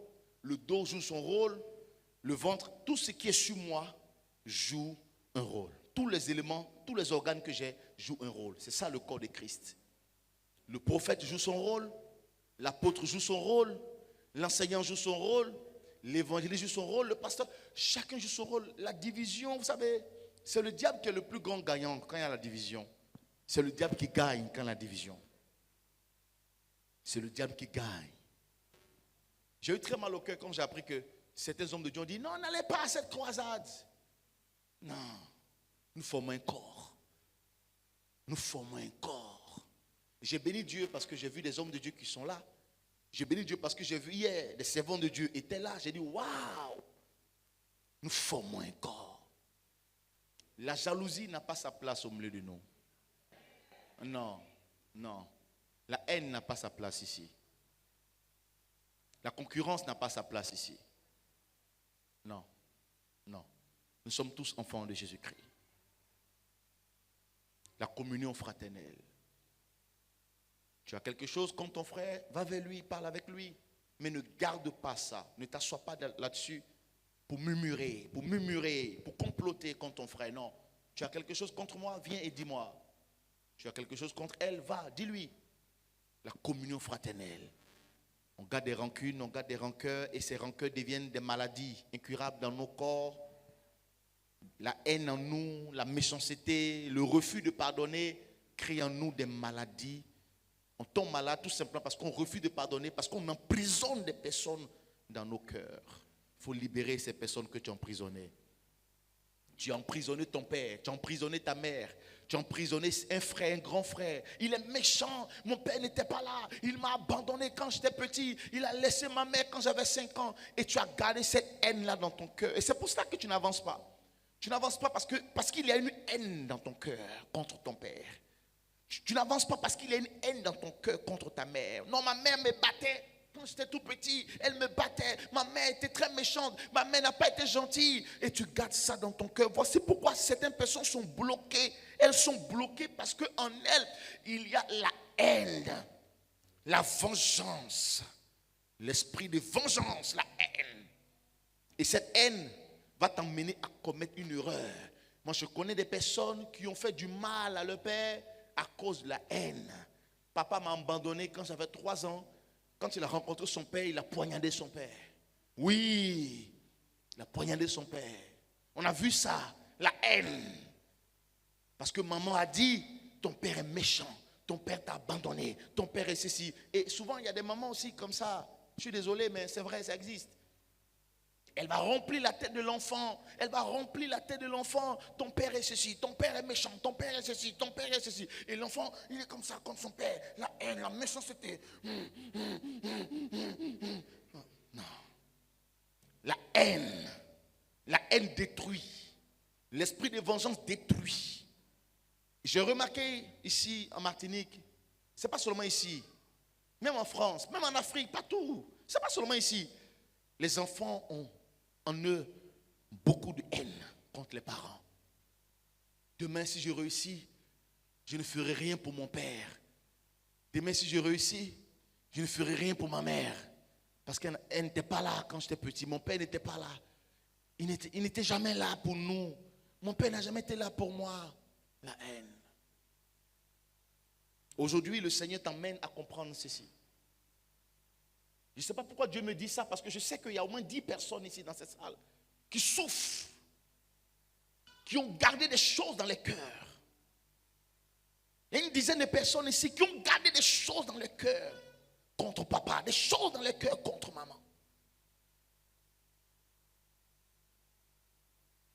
le dos joue son rôle, le ventre, tout ce qui est sur moi joue un rôle. Tous les éléments, tous les organes que j'ai jouent un rôle. C'est ça le corps de Christ. Le prophète joue son rôle, l'apôtre joue son rôle, l'enseignant joue son rôle, l'évangéliste joue son rôle, le pasteur, chacun joue son rôle. La division, vous savez, c'est le diable qui est le plus grand gagnant quand il y a la division. C'est le diable qui gagne quand il y a la division. C'est le diable qui gagne. J'ai eu très mal au cœur quand j'ai appris que certains hommes de Dieu ont dit, non, n'allez pas à cette croisade. Non, nous formons un corps. Nous formons un corps. J'ai béni Dieu parce que j'ai vu des hommes de Dieu qui sont là. J'ai béni Dieu parce que j'ai vu hier des servants de Dieu étaient là. J'ai dit, waouh, nous formons un corps. La jalousie n'a pas sa place au milieu de nous. Non, non. La haine n'a pas sa place ici. La concurrence n'a pas sa place ici. Non, non. Nous sommes tous enfants de Jésus-Christ. La communion fraternelle. Tu as quelque chose contre ton frère, va vers lui, parle avec lui. Mais ne garde pas ça. Ne t'assois pas là-dessus pour murmurer, pour comploter contre ton frère. Non. Tu as quelque chose contre moi, viens et dis-moi. Tu as quelque chose contre elle, va, dis-lui. La communion fraternelle. On garde des rancunes, on garde des rancœurs et ces rancœurs deviennent des maladies incurables dans nos corps. La haine en nous, la méchanceté, le refus de pardonner crée en nous des maladies. On tombe malade tout simplement parce qu'on refuse de pardonner, parce qu'on emprisonne des personnes dans nos cœurs. Il faut libérer ces personnes que tu as emprisonnées. Tu as emprisonné ton père, tu as emprisonné ta mère, tu as emprisonné un frère, un grand frère. Il est méchant, mon père n'était pas là, il m'a abandonné quand j'étais petit, il a laissé ma mère quand j'avais 5 ans. Et tu as gardé cette haine-là dans ton cœur. Et c'est pour ça que tu n'avances pas. Tu n'avances pas parce qu'il y a une haine dans ton cœur contre ton père. Tu n'avances pas parce qu'il y a une haine dans ton cœur contre ta mère. Non, ma mère me battait. Quand j'étais tout petit, elle me battait. Ma mère était très méchante. Ma mère n'a pas été gentille. Et tu gardes ça dans ton cœur. Voici pourquoi certaines personnes sont bloquées. Elles sont bloquées parce qu'en elles, il y a la haine, la vengeance, l'esprit de vengeance, la haine. Et cette haine va t'emmener à commettre une erreur. Moi, je connais des personnes qui ont fait du mal à leur père à cause de la haine. Papa m'a abandonné quand j'avais 3 ans. Quand il a rencontré son père, il a poignardé son père. Oui, il a poignardé son père. On a vu ça, la haine. Parce que maman a dit, ton père est méchant, ton père t'a abandonné, ton père est ceci. Et souvent, il y a des mamans aussi comme ça. Je suis désolé, mais c'est vrai, ça existe. Elle va remplir la tête de l'enfant. Elle va remplir la tête de l'enfant. Ton père est ceci, ton père est méchant, ton père est ceci, ton père est ceci. Et l'enfant, il est comme ça contre son père. La haine, la méchanceté. Non. La haine détruit. L'esprit de vengeance détruit. J'ai remarqué ici en Martinique, c'est pas seulement ici, même en France, même en Afrique, partout. C'est pas seulement ici. Les enfants ont en eux beaucoup de haine contre les parents. Demain, si je réussis, je ne ferai rien pour mon père. Demain, si je réussis, je ne ferai rien pour ma mère. Parce qu'elle n'était pas là quand j'étais petit. Mon père n'était pas là. Il n'était jamais là pour nous. Mon père n'a jamais été là pour moi. La haine. Aujourd'hui, le Seigneur t'emmène à comprendre ceci. Je ne sais pas pourquoi Dieu me dit ça, parce que je sais qu'il y a au moins 10 personnes ici dans cette salle qui souffrent, qui ont gardé des choses dans les cœurs. Il y a une dizaine de personnes ici qui ont gardé des choses dans le cœur contre papa, des choses dans le cœur contre maman.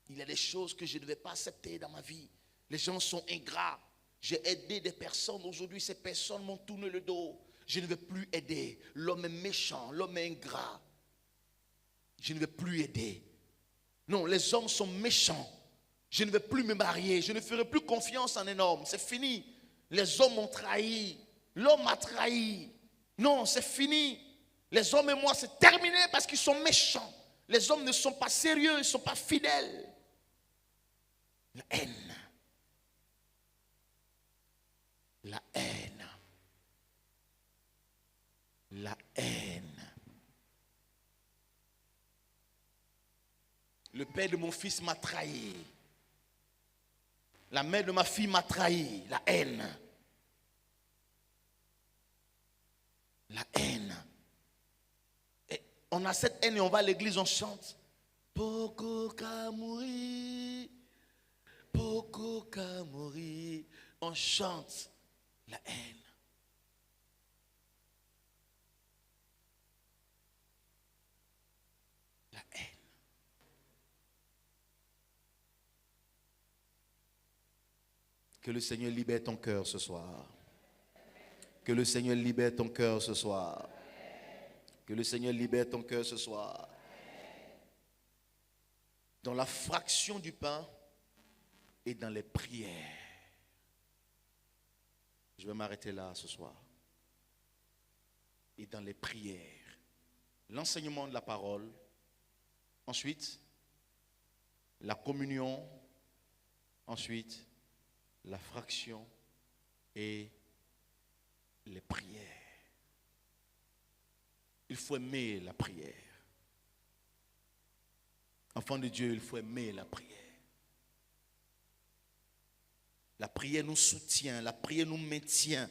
Il y a des choses que je ne vais pas accepter dans ma vie. Les gens sont ingrats. J'ai aidé des personnes. Aujourd'hui, ces personnes m'ont tourné le dos. Je ne vais plus aider. L'homme est méchant, l'homme est ingrat. Je ne vais plus aider. Non, les hommes sont méchants. Je ne vais plus me marier. Je ne ferai plus confiance en un homme. C'est fini. Les hommes m'ont trahi. L'homme m'a trahi. Non, c'est fini. Les hommes et moi, c'est terminé parce qu'ils sont méchants. Les hommes ne sont pas sérieux, ils ne sont pas fidèles. La haine. La haine. La haine. Le père de mon fils m'a trahi. La mère de ma fille m'a trahi. La haine. La haine. Et on a cette haine et on va à l'église, on chante. Poko Kamuri. Poko Kamuri. On chante la haine. La haine. Que le Seigneur libère ton cœur ce soir. Que le Seigneur libère ton cœur ce soir. Que le Seigneur libère ton cœur ce soir. Dans la fraction du pain et dans les prières. Je vais m'arrêter là ce soir. Et dans les prières. L'enseignement de la parole. Ensuite, la communion. Ensuite, la fraction et les prières. Il faut aimer la prière. Enfant de Dieu, il faut aimer la prière. La prière nous soutient, la prière nous maintient.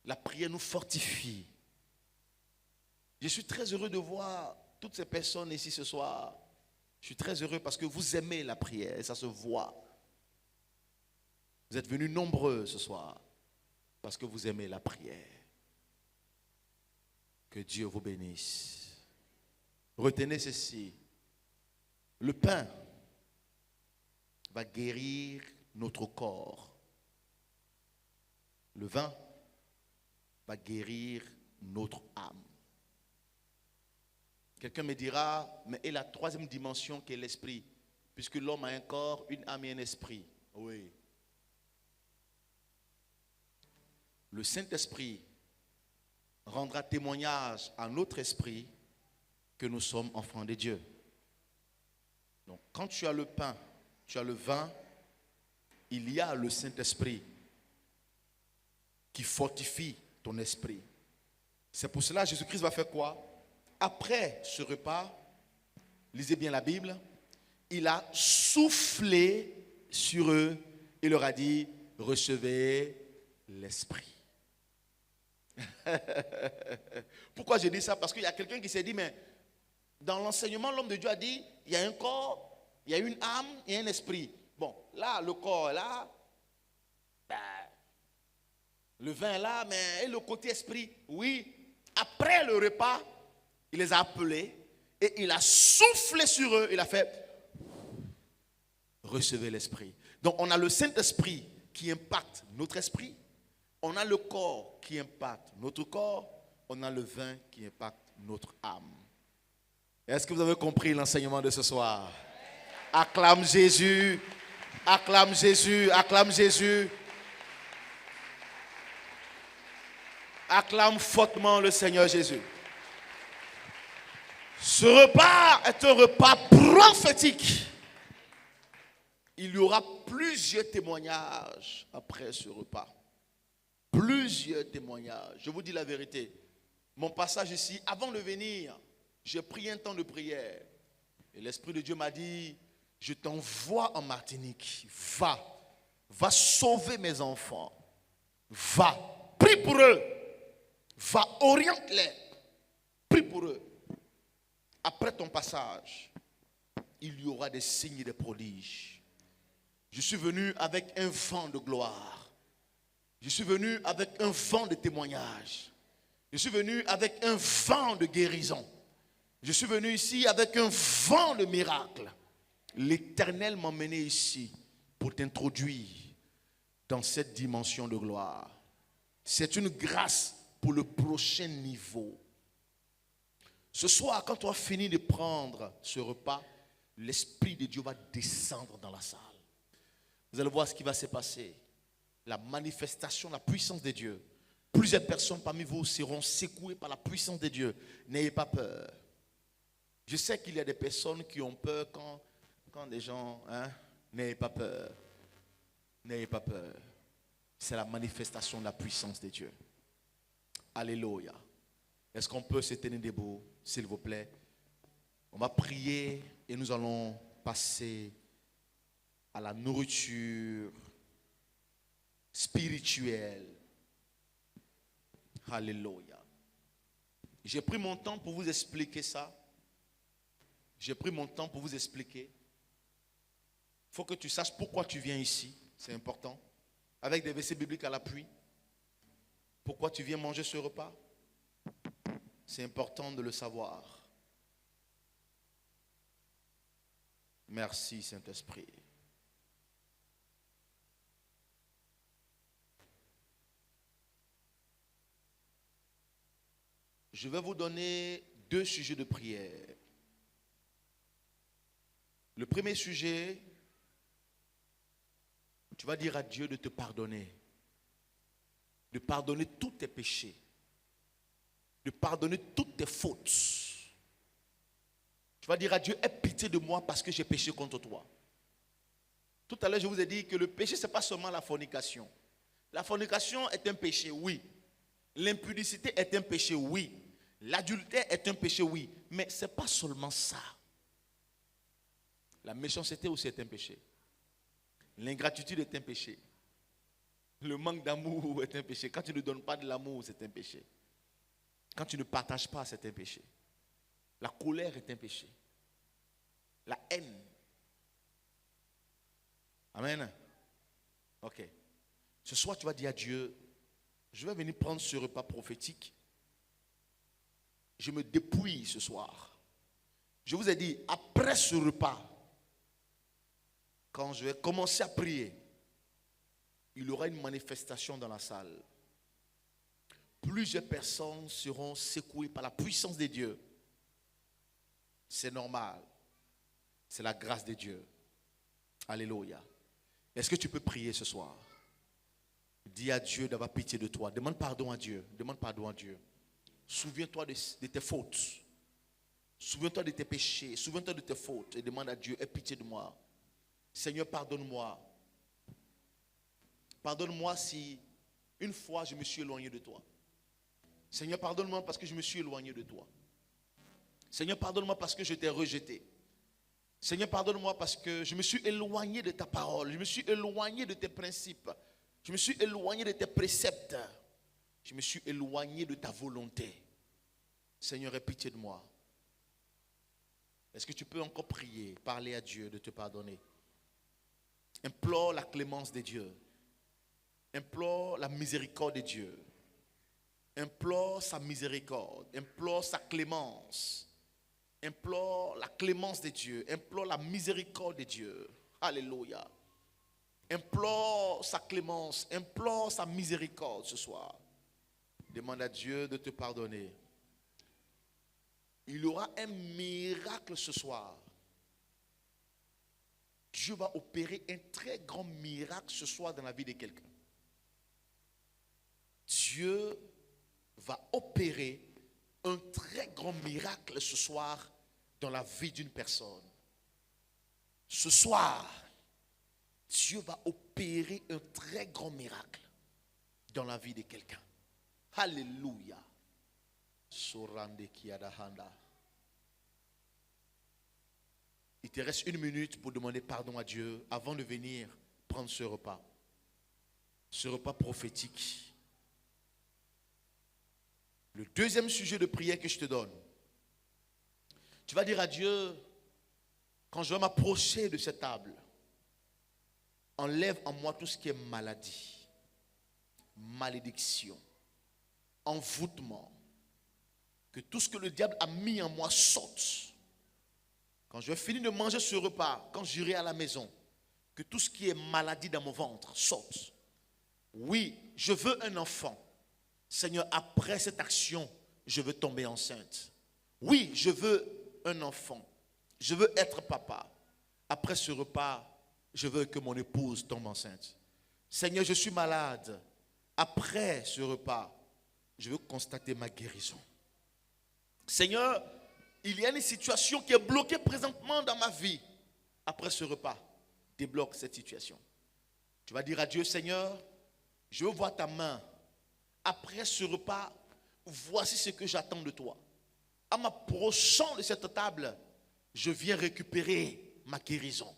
La prière nous fortifie. Je suis très heureux de voir toutes ces personnes ici ce soir. Je suis très heureux parce que vous aimez la prière et ça se voit. Vous êtes venus nombreux ce soir parce que vous aimez la prière. Que Dieu vous bénisse. Retenez ceci. Le pain va guérir notre corps. Le vin va guérir notre âme. Quelqu'un me dira, mais et la troisième dimension qui est l'esprit, puisque l'homme a un corps, une âme et un esprit. Oui. Le Saint-Esprit rendra témoignage à notre esprit que nous sommes enfants de Dieu. Donc quand tu as le pain, tu as le vin, il y a le Saint-Esprit qui fortifie ton esprit. C'est pour cela que Jésus-Christ va faire quoi? Après ce repas, lisez bien la Bible, il a soufflé sur eux et leur a dit, recevez l'Esprit. Pourquoi je dis ça? Parce qu'il y a quelqu'un qui s'est dit, mais dans l'enseignement, l'homme de Dieu a dit, il y a un corps, il y a une âme et un esprit. Bon, là, le corps est là, ben, le vin est là, mais et le côté esprit, oui. Après le repas, il les a appelés et il a soufflé sur eux. Il a fait, recevez l'esprit. Donc on a le Saint-Esprit qui impacte notre esprit. On a le corps qui impacte notre corps. On a le vin qui impacte notre âme. Est-ce que vous avez compris l'enseignement de ce soir? Acclame Jésus. Acclame Jésus. Acclame Jésus. Acclame fortement le Seigneur Jésus. Ce repas est un repas prophétique. Il y aura plusieurs témoignages après ce repas. Plusieurs témoignages. Je vous dis la vérité. Mon passage ici, avant de venir, j'ai pris un temps de prière. Et l'Esprit de Dieu m'a dit, je t'envoie en Martinique. Va sauver mes enfants. Va, prie pour eux. Va, oriente-les. Prie pour eux. Après ton passage, il y aura des signes et des prodiges. Je suis venu avec un vent de gloire. Je suis venu avec un vent de témoignage. Je suis venu avec un vent de guérison. Je suis venu ici avec un vent de miracle. L'Éternel m'a emmené ici pour t'introduire dans cette dimension de gloire. C'est une grâce pour le prochain niveau. Ce soir, quand tu as fini de prendre ce repas, l'Esprit de Dieu va descendre dans la salle. Vous allez voir ce qui va se passer. La manifestation, la puissance de Dieu. Plusieurs personnes parmi vous seront secouées par la puissance de Dieu. N'ayez pas peur. Je sais qu'il y a des personnes qui ont peur quand des gens... n'ayez pas peur. N'ayez pas peur. C'est la manifestation de la puissance de Dieu. Alléluia. Est-ce qu'on peut se tenir debout, s'il vous plaît? On va prier et nous allons passer à la nourriture spirituelle. Alléluia. J'ai pris mon temps pour vous expliquer ça. J'ai pris mon temps pour vous expliquer. Il faut que tu saches pourquoi tu viens ici. C'est important. Avec des versets bibliques à l'appui. Pourquoi tu viens manger ce repas? C'est important de le savoir. Merci Saint-Esprit. Je vais vous donner 2 sujets de prière. Le premier sujet, tu vas dire à Dieu de te pardonner. De pardonner tous tes péchés. De pardonner toutes tes fautes. Tu vas dire à Dieu, aie pitié de moi parce que j'ai péché contre toi. Tout à l'heure, je vous ai dit que le péché, ce n'est pas seulement la fornication. La fornication est un péché, oui. L'impudicité est un péché, oui. L'adultère est un péché, oui. Mais ce n'est pas seulement ça. La méchanceté aussi est un péché. L'ingratitude est un péché. Le manque d'amour est un péché. Quand tu ne donnes pas de l'amour, c'est un péché. Quand tu ne partages pas, c'est un péché. La colère est un péché. La haine. Amen. Ok. Ce soir, tu vas dire à Dieu, je vais venir prendre ce repas prophétique. Je me dépouille ce soir. Je vous ai dit, après ce repas, quand je vais commencer à prier, il y aura une manifestation dans la salle. Plusieurs personnes seront secouées par la puissance de Dieu. C'est normal. C'est la grâce de Dieu. Alléluia. Est-ce que tu peux prier ce soir? Dis à Dieu d'avoir pitié de toi. Demande pardon à Dieu. Demande pardon à Dieu. Souviens-toi de tes fautes. Souviens-toi de tes péchés. Souviens-toi de tes fautes. Et demande à Dieu, aie pitié de moi. Seigneur, pardonne-moi. Pardonne-moi si une fois je me suis éloigné de toi. Seigneur, pardonne-moi parce que je me suis éloigné de toi. Seigneur, pardonne-moi parce que je t'ai rejeté. Seigneur, pardonne-moi parce que je me suis éloigné de ta parole. Je me suis éloigné de tes principes. Je me suis éloigné de tes préceptes. Je me suis éloigné de ta volonté. Seigneur, aie pitié de moi. Est-ce que tu peux encore prier, parler à Dieu de te pardonner? Implore la clémence de Dieu. Implore la miséricorde de Dieu. Implore sa miséricorde. Implore sa clémence. Implore la clémence de Dieu. Implore la miséricorde de Dieu. Alléluia. Implore sa clémence. Implore sa miséricorde ce soir. Demande à Dieu de te pardonner. Il y aura un miracle ce soir. Dieu va opérer un très grand miracle ce soir dans la vie de quelqu'un. Dieu va opérer un très grand miracle ce soir dans la vie d'une personne. Ce soir, Dieu va opérer un très grand miracle dans la vie de quelqu'un. Alléluia. Il te reste 1 minute pour demander pardon à Dieu avant de venir prendre ce repas. Ce repas prophétique. Le deuxième sujet de prière que je te donne. Tu vas dire à Dieu, quand je vais m'approcher de cette table, enlève en moi tout ce qui est maladie, malédiction, envoûtement. Que tout ce que le diable a mis en moi saute. Quand je vais finir de manger ce repas, quand j'irai à la maison, que tout ce qui est maladie dans mon ventre saute. Oui, je veux un enfant. Seigneur, après cette action, je veux tomber enceinte. Oui, je veux un enfant. Je veux être papa. Après ce repas, je veux que mon épouse tombe enceinte. Seigneur, je suis malade. Après ce repas, je veux constater ma guérison. Seigneur, il y a une situation qui est bloquée présentement dans ma vie. Après ce repas, débloque cette situation. Tu vas dire à Dieu, Seigneur, je veux voir ta main. Après ce repas, voici ce que j'attends de toi. En m'approchant de cette table, je viens récupérer ma guérison.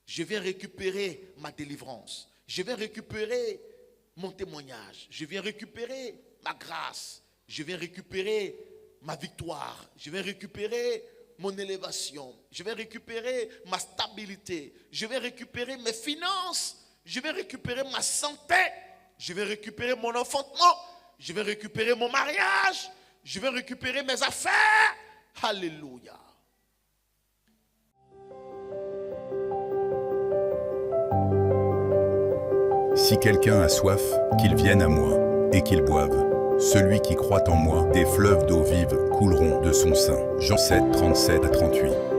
Je viens récupérer ma délivrance. Je viens récupérer mon témoignage. Je viens récupérer ma grâce. Je viens récupérer ma victoire. Je viens récupérer mon élévation. Je vais récupérer ma stabilité. Je vais récupérer mes finances. Je vais récupérer ma santé. Je vais récupérer mon enfantement. Je vais récupérer mon mariage. Je vais récupérer mes affaires. Alléluia. Si quelqu'un a soif, qu'il vienne à moi, et qu'il boive. Celui qui croit en moi, des fleuves d'eau vive couleront de son sein. Jean 7, 37 à 38.